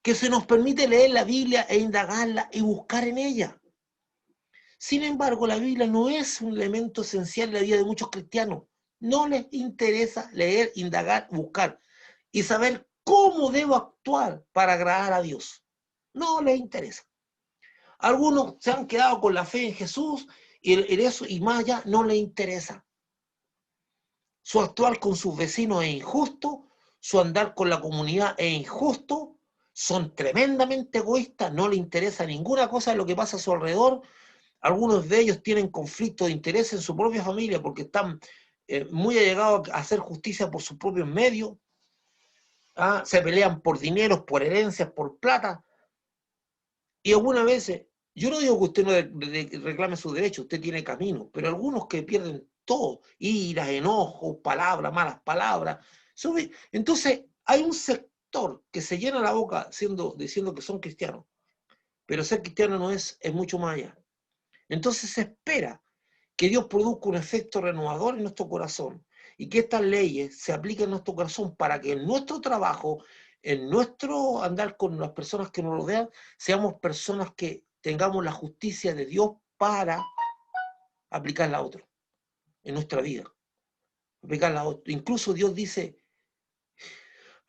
que se nos permite leer la Biblia e indagarla y buscar en ella. Sin embargo, la Biblia no es un elemento esencial en la vida de muchos cristianos. No les interesa leer, indagar, buscar y saber cómo debo actuar para agradar a Dios. No les interesa. Algunos se han quedado con la fe en Jesús Y eso y más allá no le interesa. Su actuar con sus vecinos es injusto, su andar con la comunidad es injusto, son tremendamente egoístas, no le interesa ninguna cosa de lo que pasa a su alrededor. Algunos de ellos tienen conflicto de interés en su propia familia porque están muy allegados a hacer justicia por sus propios medios. Se pelean por dineros, por herencias, por plata. Y algunas veces, yo no digo que usted no reclame sus derechos, usted tiene camino, pero algunos que pierden todo, iras, enojos, palabras, malas palabras. Entonces, hay un sector que se llena la boca diciendo que son cristianos, pero ser cristiano no es mucho más allá. Entonces se espera que Dios produzca un efecto renovador en nuestro corazón y que estas leyes se apliquen en nuestro corazón para que en nuestro trabajo, en nuestro andar con las personas que nos rodean, seamos personas que tengamos la justicia de Dios para aplicarla a otros en nuestra vida. Aplicarla a otros. Incluso Dios dice,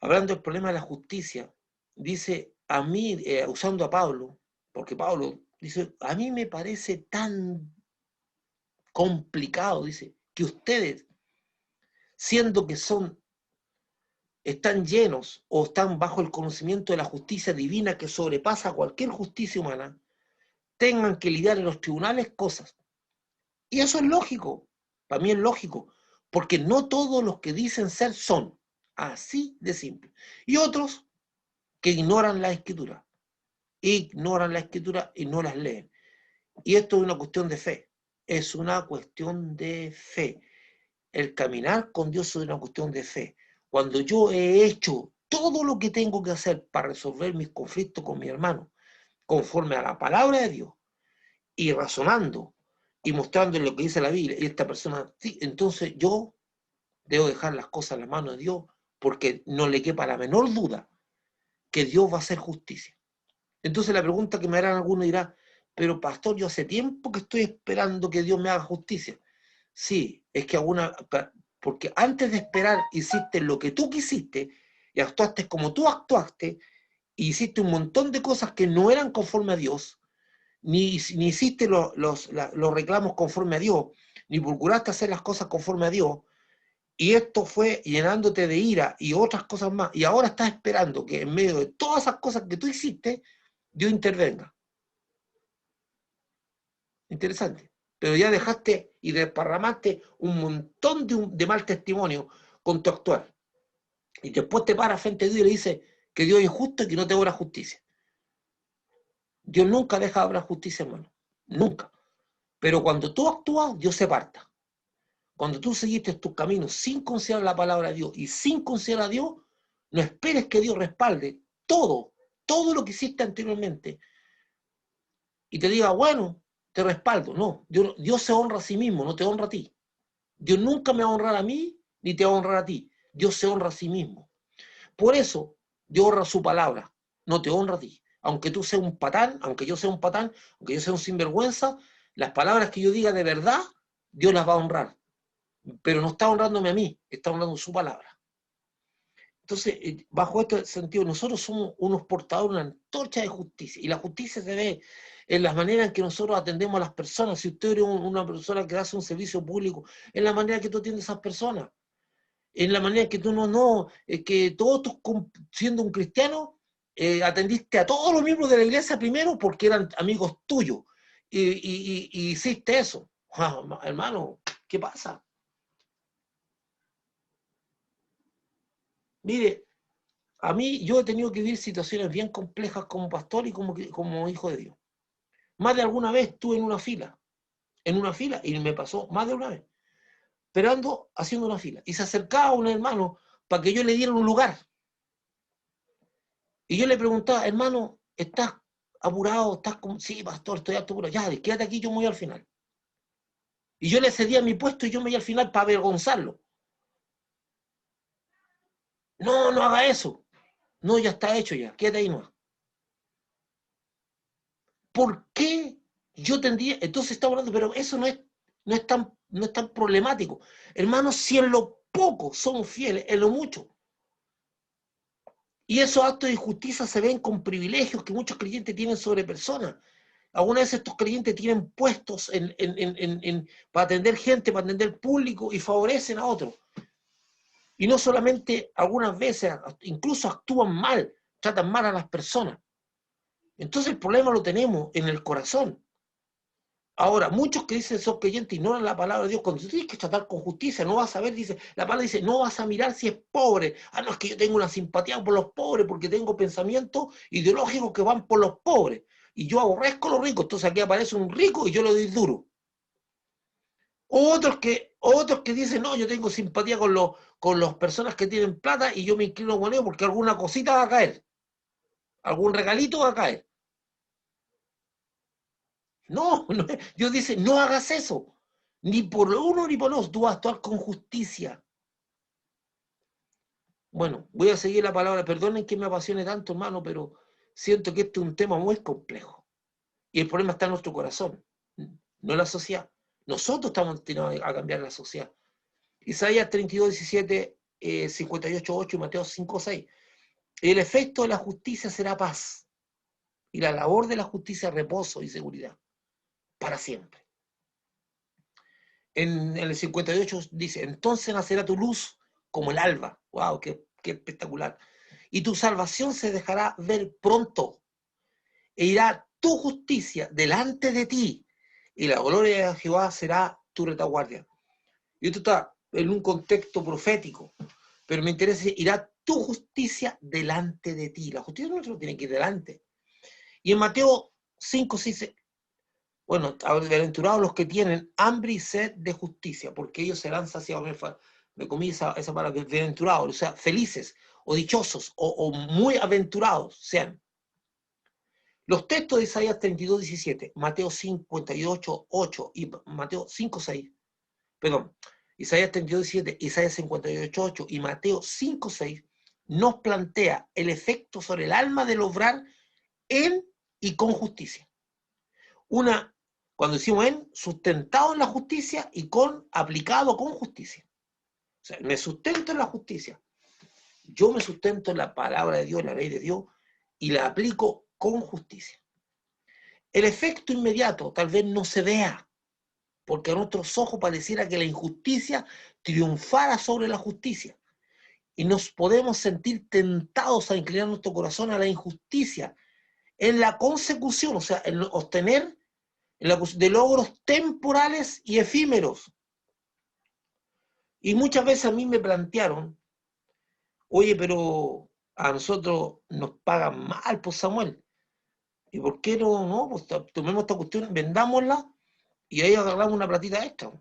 hablando del problema de la justicia, dice a mí, usando a Pablo, porque Pablo dice, a mí me parece tan complicado, dice, que ustedes, siendo que están llenos o están bajo el conocimiento de la justicia divina que sobrepasa cualquier justicia humana, tengan que lidiar en los tribunales cosas. Y eso es lógico, para mí es lógico, porque no todos los que dicen ser son, así de simple. Y otros que ignoran la escritura y no las leen. Y esto es una cuestión de fe, es una cuestión de fe. El caminar con Dios es una cuestión de fe. Cuando yo he hecho todo lo que tengo que hacer para resolver mis conflictos con mi hermano, conforme a la palabra de Dios, y razonando, y mostrando lo que dice la Biblia, y esta persona, sí, entonces yo debo dejar las cosas en la mano de Dios, porque no le quepa la menor duda que Dios va a hacer justicia. Entonces la pregunta que me harán algunos dirá, pero pastor, yo hace tiempo que estoy esperando que Dios me haga justicia. Sí, es que porque antes de esperar hiciste lo que tú quisiste y actuaste como tú actuaste y hiciste un montón de cosas que no eran conforme a Dios, ni hiciste los reclamos conforme a Dios, ni procuraste hacer las cosas conforme a Dios, y esto fue llenándote de ira y otras cosas más, y ahora estás esperando que en medio de todas esas cosas que tú hiciste, Dios intervenga. Interesante. Pero ya dejaste y desparramaste un montón de mal testimonio con tu actuar. Y después te paras frente a Dios y le dices que Dios es injusto y que no te obra justicia. Dios nunca deja de obrar justicia, hermano. Nunca. Pero cuando tú actúas, Dios se aparta. Cuando tú seguiste tus caminos sin considerar la palabra de Dios y sin considerar a Dios, no esperes que Dios respalde todo lo que hiciste anteriormente y te diga, bueno, te respaldo. No, Dios se honra a sí mismo, no te honra a ti. Dios nunca me va a honrar a mí, ni te va a honrar a ti. Dios se honra a sí mismo. Por eso, Dios honra su palabra, no te honra a ti. Aunque tú seas un patán, aunque yo sea un patán, aunque yo sea un sinvergüenza, las palabras que yo diga de verdad, Dios las va a honrar. Pero no está honrándome a mí, está honrando su palabra. Entonces, bajo este sentido, nosotros somos unos portadores de una antorcha de justicia. Y la justicia se ve en las maneras en que nosotros atendemos a las personas. Si usted es una persona que hace un servicio público, en la manera que tú atiendes a esas personas. En la manera en que tú que todos tú, siendo un cristiano, atendiste a todos los miembros de la iglesia primero porque eran amigos tuyos. Y hiciste eso. Hermano, ¿qué pasa? Mire, a mí yo he tenido que vivir situaciones bien complejas como pastor y como hijo de Dios. Más de alguna vez estuve en una fila, y me pasó más de una vez, esperando, haciendo una fila. Y se acercaba un hermano para que yo le diera un lugar. Y yo le preguntaba, hermano, ¿estás apurado? ¿Estás como? Sí, pastor, estoy apurado. Ya, quédate aquí, yo me voy al final. Y yo le cedía mi puesto y yo me iba al final para avergonzarlo. No, no haga eso. No, ya está hecho ya, quédate ahí nomás. ¿Por qué yo tendría? Entonces estamos hablando, pero eso no es tan problemático. Hermanos, si en lo poco somos fieles, en lo mucho. Y esos actos de injusticia se ven con privilegios que muchos creyentes tienen sobre personas. Algunas veces estos creyentes tienen puestos para atender gente, para atender público y favorecen a otros. Y no solamente, algunas veces incluso actúan mal, tratan mal a las personas. Entonces el problema lo tenemos en el corazón. Ahora, muchos que dicen son creyentes ignoran la palabra de Dios. Cuando tú tienes que tratar con justicia, no vas a ver, dice, la palabra dice, no vas a mirar si es pobre. Ah, no, es que yo tengo una simpatía por los pobres porque tengo pensamientos ideológicos que van por los pobres. Y yo aborrezco a los ricos. Entonces aquí aparece un rico y yo le doy duro. Otros que dicen, no, yo tengo simpatía con las personas que tienen plata y yo me inclino con ellos porque alguna cosita va a caer. Algún regalito va a caer. No, no, Dios dice, no hagas eso. Ni por lo uno ni por los otro. Tú vas a actuar con justicia. Bueno, voy a seguir la palabra. Perdonen que me apasione tanto, hermano, pero siento que este es un tema muy complejo. Y el problema está en nuestro corazón, no en la sociedad. Nosotros estamos destinados a cambiar la sociedad. Isaías 32, 17, 58, 8 y Mateo 5, 6. El efecto de la justicia será paz. Y la labor de la justicia, reposo y seguridad. Para siempre. En el 58 dice, entonces nacerá tu luz como el alba. ¡Wow! ¡Qué espectacular! Y tu salvación se dejará ver pronto. E irá tu justicia delante de ti. Y la gloria de Jehová será tu retaguardia. Y esto está en un contexto profético. Pero me interesa, irá tu justicia delante de ti. La justicia nuestra tiene que ir delante. Y en Mateo 5 se dice, bueno, aventurados los que tienen hambre y sed de justicia, porque ellos serán saciados. Me comí esa palabra, bienaventurados, o sea, felices, o dichosos, o muy aventurados sean. Los textos de Isaías 32, 17, Mateo 58, 8 y Mateo 5, 6, perdón, Isaías 32, 17, Isaías 58, 8 y Mateo 5, 6, nos plantea el efecto sobre el alma del obrar en y con justicia. Cuando decimos en, sustentado en la justicia y aplicado con justicia. O sea, me sustento en la justicia. Yo me sustento en la palabra de Dios, en la ley de Dios, y la aplico con justicia. El efecto inmediato tal vez no se vea, porque a nuestros ojos pareciera que la injusticia triunfara sobre la justicia. Y nos podemos sentir tentados a inclinar nuestro corazón a la injusticia, en la consecución, o sea, en obtener de logros temporales y efímeros. Y muchas veces a mí me plantearon, oye, pero a nosotros nos pagan mal, pues Samuel. ¿Y por qué no? Pues tomemos esta cuestión, vendámosla y ahí agarramos una platita extra.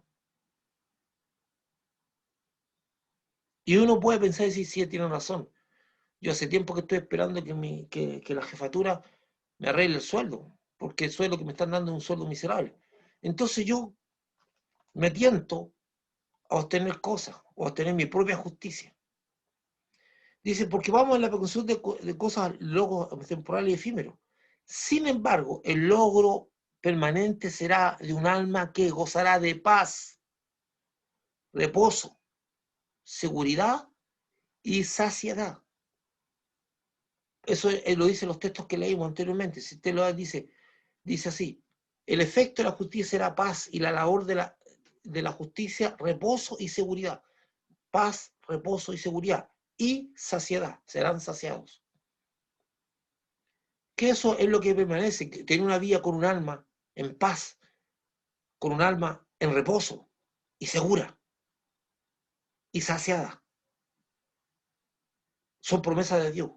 Y uno puede pensar y decir, sí, tiene razón. Yo hace tiempo que estoy esperando que la jefatura me arregle el sueldo, porque el sueldo que me están dando es un sueldo miserable. Entonces yo me tiento a obtener cosas, o a obtener mi propia justicia. Dice, porque vamos en la persecución de cosas, logros temporales y efímeros. Sin embargo, el logro permanente será de un alma que gozará de paz, reposo, seguridad y saciedad. Eso lo dicen los textos que leímos anteriormente. Si usted lo dice así, el efecto de la justicia será paz y la labor de la justicia, reposo y seguridad. Paz, reposo y seguridad. Y saciedad, serán saciados. Que eso es lo que permanece, tener una vida con un alma en paz, con un alma en reposo y segura y saciada. Son promesas de Dios.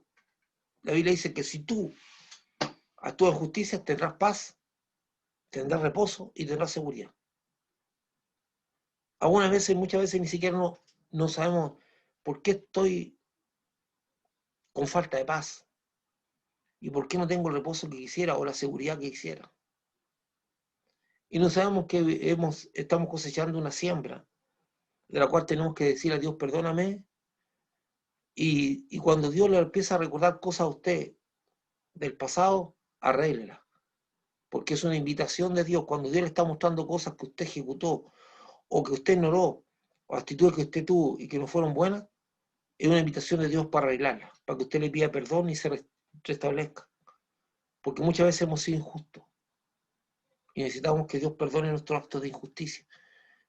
La Biblia dice que si tú actúas en justicia, tendrás paz, tendrás reposo y tendrás seguridad. Algunas veces, muchas veces ni siquiera no sabemos por qué estoy con falta de paz y por qué no tengo el reposo que quisiera o la seguridad que quisiera. Y no sabemos que estamos cosechando una siembra de la cual tenemos que decir a Dios, perdóname. Y cuando Dios le empieza a recordar cosas a usted del pasado, arréglela. Porque es una invitación de Dios. Cuando Dios le está mostrando cosas que usted ejecutó o que usted ignoró, o actitudes que usted tuvo y que no fueron buenas, es una invitación de Dios para arreglarlas, para que usted le pida perdón y se restablezca. Porque muchas veces hemos sido injustos. Y necesitamos que Dios perdone nuestros actos de injusticia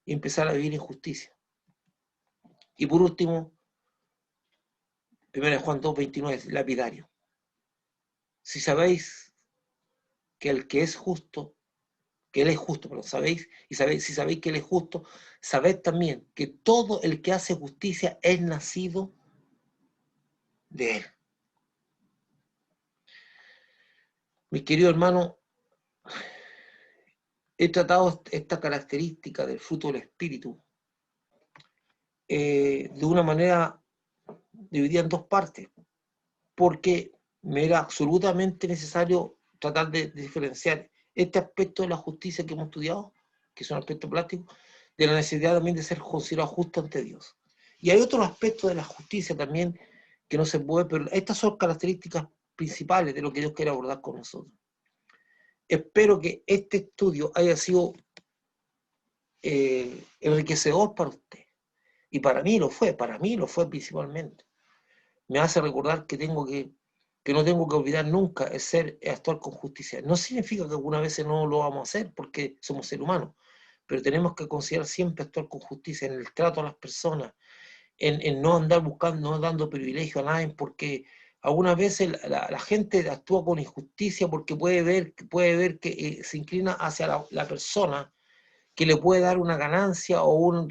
y empezar a vivir en justicia. Y por último, 1 Juan 2:29, lapidario. Si sabéis que el que es justo, que Él es justo, pero sabéis, si sabéis que Él es justo, sabed también que todo el que hace justicia es nacido de Él. Mis queridos hermanos, he tratado esta característica del fruto del Espíritu de una manera dividida en dos partes, porque me era absolutamente necesario tratar de diferenciar este aspecto de la justicia que hemos estudiado, que es un aspecto práctico, de la necesidad también de ser considerado justo ante Dios. Y hay otros aspectos de la justicia también que no se puede, pero estas son características principales de lo que Dios quiere abordar con nosotros. Espero que este estudio haya sido enriquecedor para usted. Y para mí lo fue principalmente. Me hace recordar que no tengo que olvidar nunca actuar con justicia. No significa que algunas veces no lo vamos a hacer porque somos seres humanos, pero tenemos que considerar siempre actuar con justicia en el trato a las personas, en no andar buscando, no dando privilegio a nadie, porque algunas veces la gente actúa con injusticia porque puede ver que se inclina hacia la persona que le puede dar una ganancia o un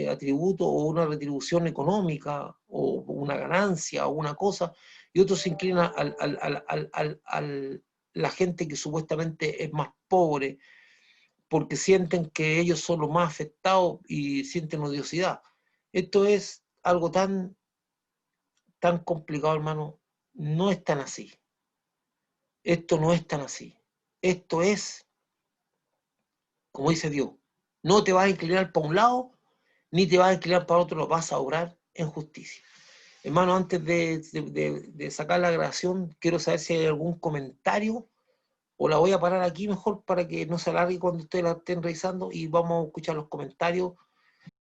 atributo o una retribución económica o una ganancia o una cosa, y otros se inclinan a la gente que supuestamente es más pobre porque sienten que ellos son los más afectados y sienten odiosidad. Esto es algo tan complicado, hermano. No es tan así. Esto no es tan así. Esto es, como dice Dios, no te vas a inclinar para un lado, ni te vas a inclinar para otro, lo vas a obrar en justicia. Hermano, antes de sacar la grabación, quiero saber si hay algún comentario, o la voy a parar aquí mejor para que no se alargue cuando ustedes la estén revisando, y vamos a escuchar los comentarios